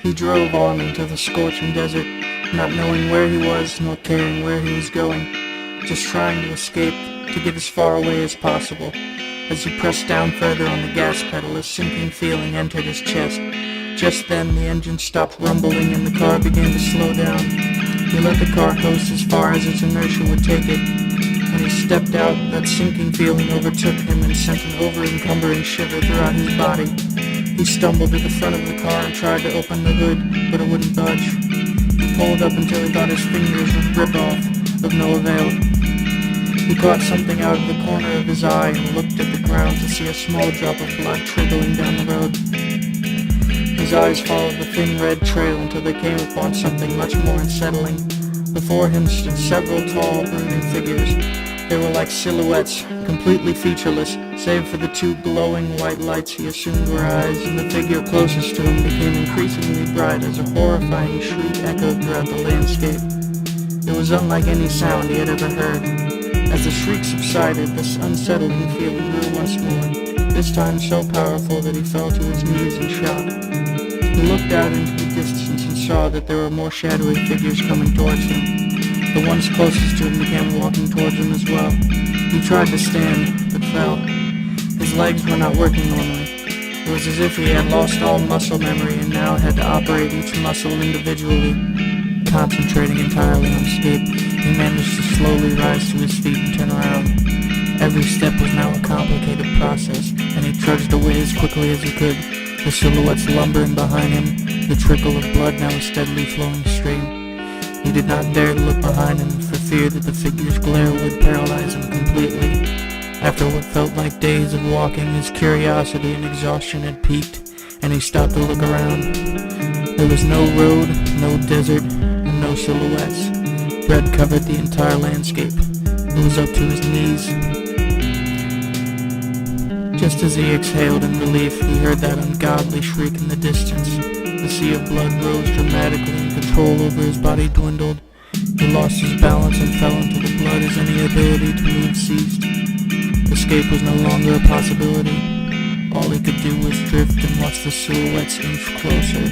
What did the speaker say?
He drove on into the scorching desert, not knowing where he was nor caring where he was going, just trying to escape, to get as far away as possible. As he pressed down further on the gas pedal, a sinking feeling entered his chest. Just then the engine stopped rumbling and the car began to slow down. He let the car coast as far as its inertia would take it. When he stepped out, that sinking feeling overtook him and sent an over-encumbering shiver throughout his body. He stumbled to the front of the car and tried to open the hood, but it wouldn't budge. He pulled up until he thought his fingers would rip off, of no avail. He caught something out of the corner of his eye and looked at the ground to see a small drop of blood trickling down the road. His eyes followed the thin red trail until they came upon something much more unsettling. Before him stood several tall, brooding figures. They were like silhouettes, completely featureless, save for the two glowing white lights he assumed were eyes, and the figure closest to him became increasingly bright as a horrifying shriek echoed throughout the landscape. It was unlike any sound he had ever heard. As the shriek subsided, this unsettling feeling grew once more, this time so powerful that he fell to his knees in shock. He looked out into the distance and saw that there were more shadowy figures coming towards him. The ones closest to him began walking towards him as well. He tried to stand, but fell. His legs were not working normally. It was as if he had lost all muscle memory and now had to operate each muscle individually. Concentrating entirely on escape, he managed to slowly rise to his feet and turn around. Every step was now a complicated process, and he trudged away as quickly as he could, the silhouettes lumbering behind him, the trickle of blood now a steadily flowing stream. He did not dare to look behind him for fear that the figure's glare would paralyze him completely. After what felt like days of walking, his curiosity and exhaustion had peaked, and he stopped to look around. There was no road, no desert, and no silhouettes. Red covered the entire landscape. It was up to his knees. Just as he exhaled in relief, he heard that ungodly shriek in the distance. The sea of blood rose dramatically and control over his body dwindled. He lost his balance and fell into the blood as any ability to move ceased. Escape was no longer a possibility. All he could do was drift and watch the silhouettes inch closer.